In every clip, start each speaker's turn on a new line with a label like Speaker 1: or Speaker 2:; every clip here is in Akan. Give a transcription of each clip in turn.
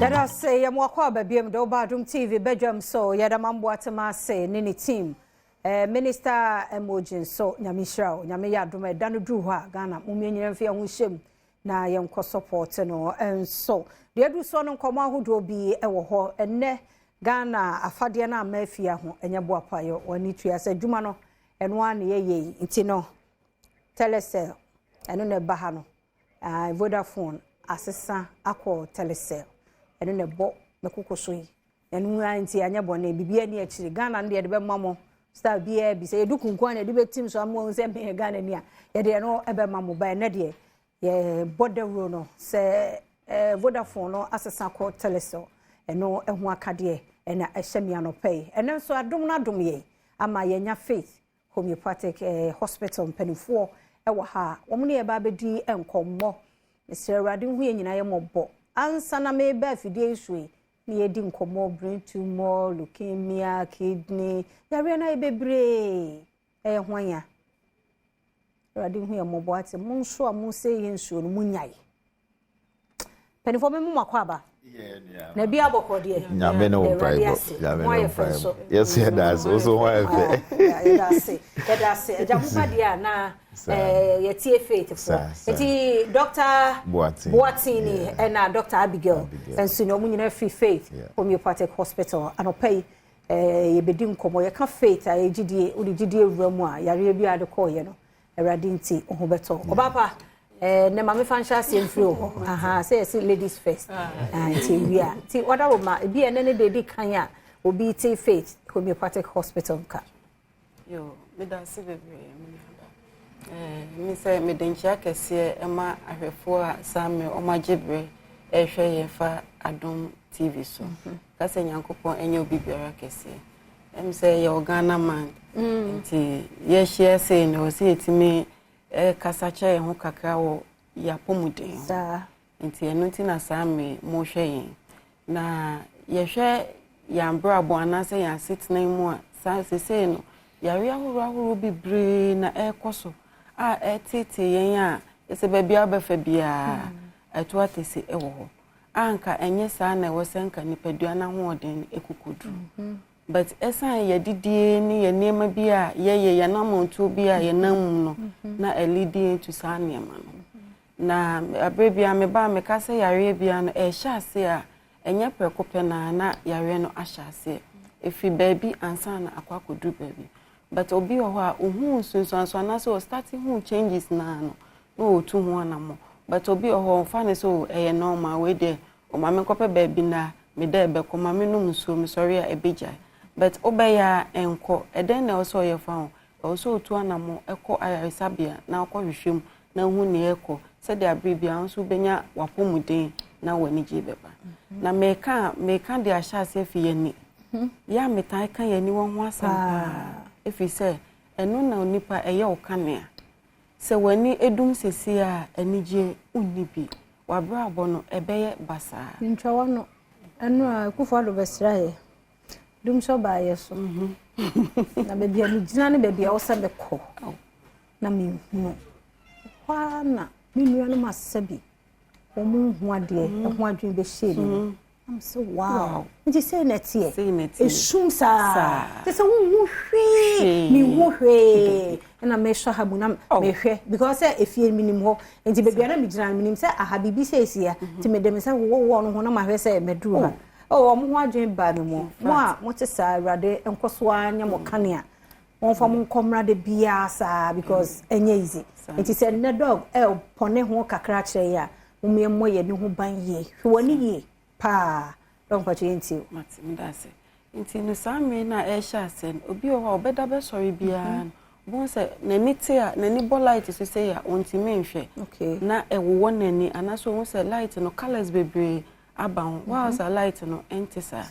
Speaker 1: Yada say ya mwakwa babiem do Badwam TV Badwam so yada mambo atema say nini team minister emojin so nyamishra nyame ya adom da no dru ho a Ghana mumenye mfe ho hyem na ye nko support no so de adu so no nkomo ahodo bi ewo ho enne Ghana afade na amafia ho enye boapayo wani tua se dwuma no eno an ye nti no telecell eno ne baha no Vodafone asesa akọ telecell eno ne bo mekoko so yi enu anti anya bone bibia ni akiri Ghana no de be mamo star bia bi se edukunkwan na de be team so amo se me Ghana ni a ye de no ebe mamo ba na de ye border ro no se Vodafone no asesa akọ telecell eno ehu akade ena ehemia no pay eno so adom na adom ye ama ye nya faith homeopathic hospital mpanifo ewo ha wo mu ne ye ba bedi enkommo Mr. Radin hu nyina ye mobbo ansa na me ba fidie isue ni edi nkomo brain tumor leukemia kidney yare na ebebre hwanya Radin hu ye mobbo ate mun so amu se ye nsuo no munyai penifo me mu makwaba na bia bokode
Speaker 2: nyame no private nyame no private yes yeah that's also why
Speaker 1: that's jamuba dia na ye tie faith for eti Dr. Boatini and Dr. Abigail and so no nyina free faith Homeopathic Hospital anopay ye bedi nkomo ye ka faith a egidie odi gidie wuramu a yare bia de koye no awrade nti ohobeto obapa ne mama fansha semfro aha say ladies first anti we are ti order wo ma bi ene ne de kan a obi ti faith Homeopathic Hospital ka
Speaker 3: yo me da se bebre me say me denchia kese ema ahwefo a same o magebre ehwe ye fa Adom TV so ka se nyankopon enye obi biara kese em say ye Ghana man nti ye share say no say etimi kasacha ye ho kakra wo ya pomuden sa nti enu nti na same mo hwe yen na ye hwe ya mbrabo anase ya sitna mu a sa se no yare ahoro bibre na ekoso a etete yen a ese bebia befa bia eto atese ewo ho anka enye sa na ewo senka nipadua na ho oden ekukudu but esan ye didie ni ye nema bia ye na monto bia ye nam no na elidi to sa nema no na abrebia me ba me kase yare bia no ehya ase a enye prekope na yare no ahya ase efi baby ansa na akwakodu baby but obi ho a ohun sunsun na so starting hu changes na no otu hu anamo but obi ho fa ne so eye normal we de o ma me kope baby na me da ebe ko ma me no muso me sorry a ebeja but obeya enko eden na also ye fa also otu anamo eko ayarisabia na akọ hwehwem na hu ne eko se de abribia nso benya wapomuden na wani jibeba na meka de ahya se fiye ni ya metai kan ye ni won ho asam efi se eno na onipa eye okanea se wani edum sesi a anije unibi wabra abono ebeye basa
Speaker 1: ntwa wono eno a kufa do besra ye dum so ba ye so na bebia mi gina ne bebia wo se beko na mi hu na mi nua no masabi o mu hu ade ho adwen be she ni I'm so wow. Nti say netie. Esum sa. Te say wu hwe. Mi wu hwe. Na me hwa habu na me hwe because efie minim ho. Nti bebia na mi gina minim say aha bibi say sia. Nti me dem say wo no ho na ma hwe say meduru ha. Oh, mo ho adwen ba me mo. Mo a mo te sa awrade enkoso anya mo kanea. Won fa mo nkomrade bia sa because enye easy. Nti say na dog pone ho kakra kire ya. Mo me mo ye ni ho ban ye. Hwani ye. Pa don kwa chinti
Speaker 3: mati ndase nti no same na ehya sen obi o obeda be sori bia bon se nani te a nani bo light so say ya onti menhwe na ewo nani anaso won se light no colors bebre aban wa sa light no entisa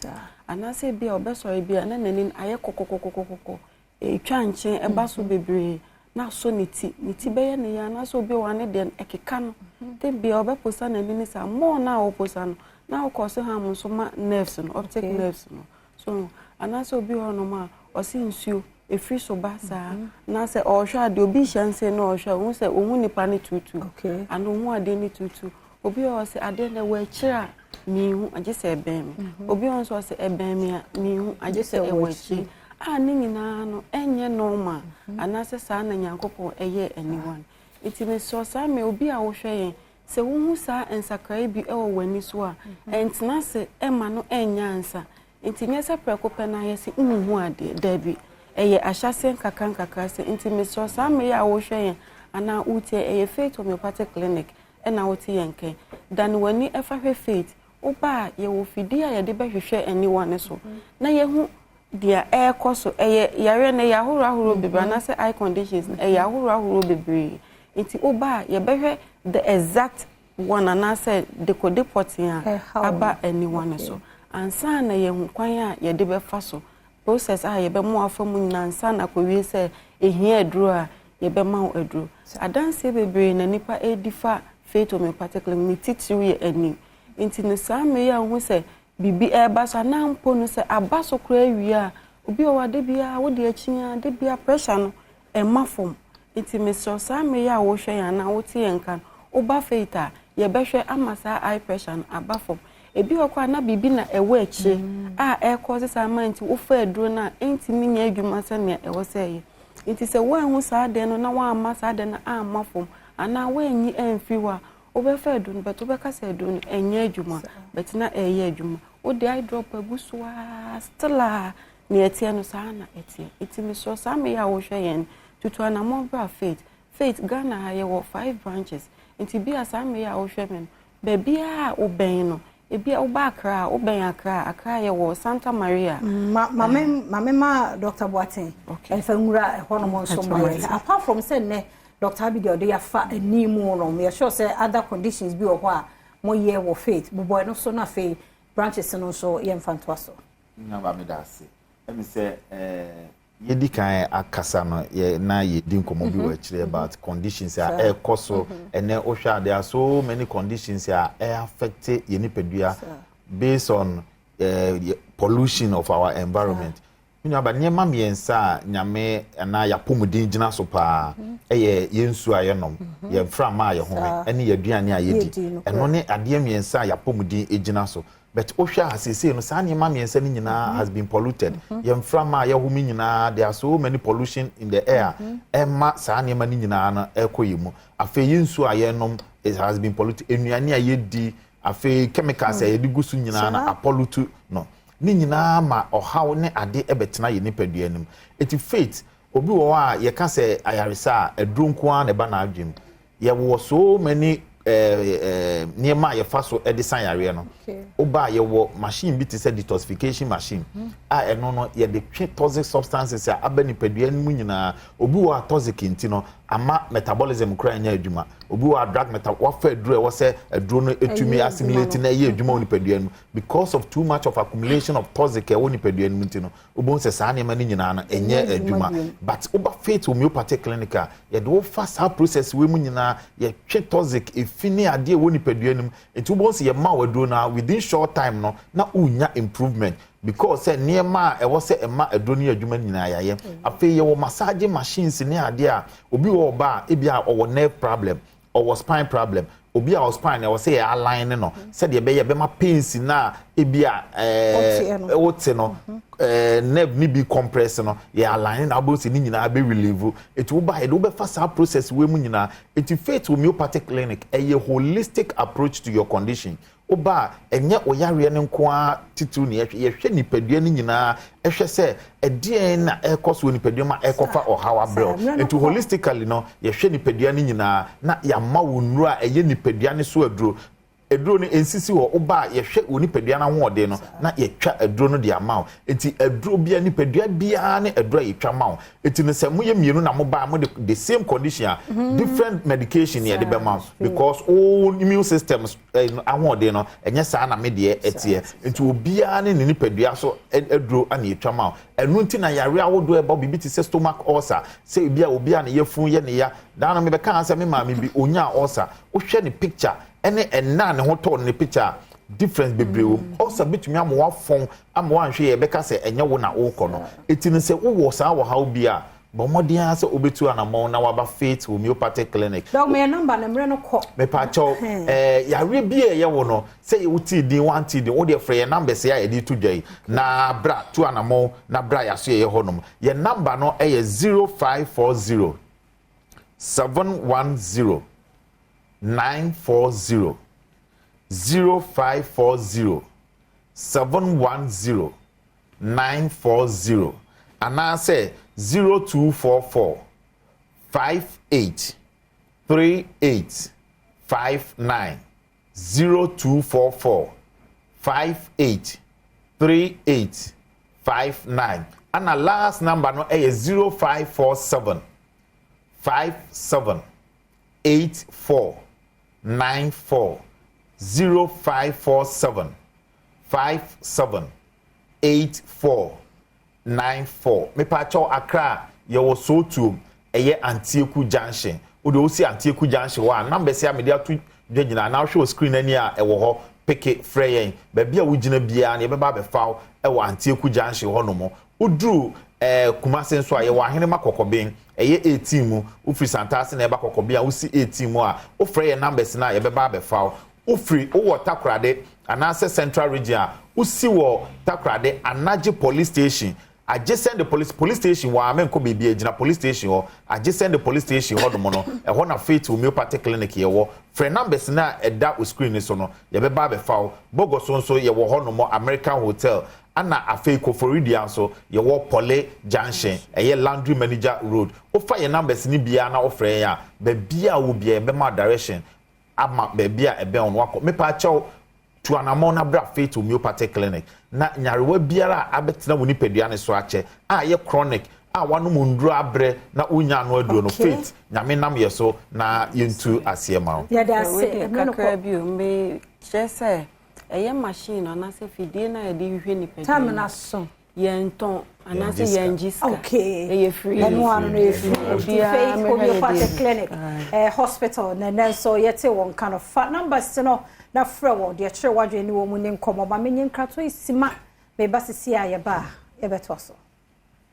Speaker 3: anase bia obe sori bia na nani aye kokokokokoko etwa nchen eba so bebre na so niti be ye ne ya na so obi wa ne den ekeka no te bia obe posa nani ni sa mo na oposa no na okoso ha mo so ma nerves no optic nerves no so anase obi hono ma osi nsuo efri so ba sa na se o hwa de obi hyanse na o hwa wo se ohun nipa ne tutu anu hu ade ne tutu obi o se ade na we kira me hu agye se eben me obi on so se eben me me hu agye se ewachi ni nyina no enye normal anase saa na nyankopon eye anyone iti me so saa me obi a wo hwe yen se wo hu saa ensakrai bi e wo wani so a entena se ema no enya ansa iti nye se prekope na ye se hu ade da bi eye ahyase nkaka se iti me so saa me ya wo hwe yen ana utie eye Faith Homeopathic Clinic na wote yenke dan wani efa hwe Faith oba ye wo fidi a ye de behwehwe anyone so na ye hu dia koso yare na ya huru bebre na say eye conditions ya huru bebre nti oba ye behwe the exact one na say the codeport ya aba anyone so ansa na ye hu kwan a ye de befa so process a ye be mo afamu nyina ansa na kowie say ehia aduro a ye be ma aduro adanse bebre na nipa edifa Faith Homeopathic Clinic titiri ye ani nti ne saa me ya hu say bibi eba so na mpo no se abaso kura wi a obi o wade bia wo de akyia de bia pressure no emafom nti me so sa me ya wo hwe ya na wo tie nkan oba Faith a ye behwe amasa eye pressure no abafom ebi okwa na bibi na ewe akyie a cause sa manti wo fa aduro na enti minya adwuma se ne ewo se ye nti se wo hu sa de no na wa amasa de na amafom ana wo enyi emfiwa obefa aduro but obeka se aduro enye adwuma but na eye adwuma o de eye drop aguswa stella ne etie no saa na etie itimi so saa me ya wo hwe yen tutu ana mo bra Faith Ghana ha ye wo 5 branches nti bia saa me ya wo hwe men be bia oben no e bia oba Accra oben Accra ye wo Santa Maria
Speaker 1: ma Dr. Boateng efa nwura ho no mo so mo apart from say ne Dr. Abigail de ya fa animu no me sure say other conditions bi wo ho a mo ye wo Faith boy no so na Faith branches no so ye mfanto aso
Speaker 2: nyaba me da se emi se yedi kan akasa no ye na yedi nkomo bi wa kire about conditions a koso ene o hwa there are so many conditions a affect ye nipadua based on pollution of our environment nyaba nyema miensa nyame na yapomudin gina so pa yensu ayenom ye fra ma ye home ene yaduane a yedi eno ne ade miensa yapomudin egina so but ohwa asese no saa nyema miensa ni nyina has been polluted ye fra ma ye home nyina there are so many pollution in the air emma saa nyema ni nyina na ekoyimu afa yensu ayenom it has been polluted enuane a yedi afa chemicals a yedi gusu nyina na apollutu no ni nyina ma ohaw ne ade ebetena ye nipadua anim eti Faith obi wo a ye ka se ayaresa adronko a ne ba na adwem ye wo so many niema ye fa so edisan yare no oba ye wo machine bi te se detoxification machine a eno no ye de twe toxic substances a aba nipadua anim nyina obi wo toxic ntino ama metabolism kra nya adwuma obi wa drug meta wafa aduro e wo se aduro no etumi assimilate na ye adwuma oni padua no because of too much of accumulation of toxic e woni padua no ntino obo se saa ne ma ni nyina na enye adwuma but oba Faith Homeopathic Clinic ye do fast process we mu nyina ye twe toxic efini ade e woni padua no enti obo se ye ma waduro na within short time no na unya improvement because say niema e wo se ema adoni adwuma nyina yaye afi ye wo massage machines ni ade a obi wo ba e bia o nerve problem or spine problem obi a spine e wo se align no se de be ye be ma pains na e bia wote no nerve ni bi compress no ye align na abo se ni nyina be relieve it wo ba e do be fast process we mu nyina it Faith Homeopathic Clinic a holistic approach to your condition oba enye oyare ne nkoa titu ne ye hwe nipadua ne nyina ehwe se edien na ekoso nipadua ma ekofa ohawa bro into holistically no ye hwe nipadua ne nyina na ya ma wonuru a eye nipadua ne so aduro ne ensisi wo oba ye hwe onipadua na hoode no na ye twa aduro no de amaw enti aduro bia nipadua bia ne aduro ye twa maw enti ne se moye mienu na mo ba mo the same condition different medication ye de be maw because all immune systems ahoode no enye saa na me de etie enti obia ne nipadua so aduro ana ye twa maw enu nti na yare awodo e ba bibi ti se stomach ulcer se obia ne yefun ye ne ya da no me be kan se me ma me bi onya ulcer wo hwe ne picture ene enna ne ho to ne picture difference bebreo also betumi amwa fon amwa nhwe ye beka se enye wo na wo kɔ no etini se wo wo saa wo ha obi a but modia se obetu anamon na waba Faith Homeopathic Clinic
Speaker 1: dog me number na mre no ko
Speaker 2: me pa cho ya re bia ye wo no say you ti din one ti din wo de frɛ number say ya di to dwai na bra tu anamon na bra ya so ye honom ye number no e 0540 710 940 0540 710 940 and I say 0244 58 38 59 0244 58 38 59 and the last number no is 0547 57 84 94 0547 57 84 94 me pa cho Accra ye wo so tu eye Antieku junction wo de wo si Antieku junction wa number se me dia tu dwagina na hwe screen ani a e wo ho peke freyen ba bia wo gina bia na ye beba be faw e wo Antieku junction ho no mo udru Kumase nso a ye wo ahene makokoben eye 18 mu wo free santase na e ba kokoben a wo si 18 mu a wo freyen numbers na ye beba be faw wo free wo Takoradi anase Central Region usi wo Takoradi Anaje police station adjacent the police station wa amenko bibi ejina police station ho adjacent the police station ho domo no e ho na Faith Homeopathic Clinic ye wo free numbers na eda o screen so no ye be ba be fawo bogo so nso ye wo ho no mo American Hotel ana afei Koforidia so ye wo Pole Junction eye Laundry Manager Road o fa ye numbers ni bia na o free ya be bia wo bia be ma direction ama be bia ebe on wako me pa chaw to anamona bra Faith Homeopathic Clinic na nyarewa biara abetena woni pedua ne so ache a ye chronic a wanu mundru abre na unya no aduro no Faith nyame nam ye so na yentu asiema
Speaker 1: ya da se
Speaker 3: kakra bi o me chese eye machine na se fidie na ye di hwe ni pedua
Speaker 1: tam na so
Speaker 3: yenton anase yenjiska
Speaker 1: okay
Speaker 3: eye free
Speaker 1: eno anu no free Faith Homeopathic Clinic hospital na so yete won kind of numbers no na frewo de chere wadwe ni wo mu ni nkomo ba menye nkrato isima me ba sisi aye ba ye beto so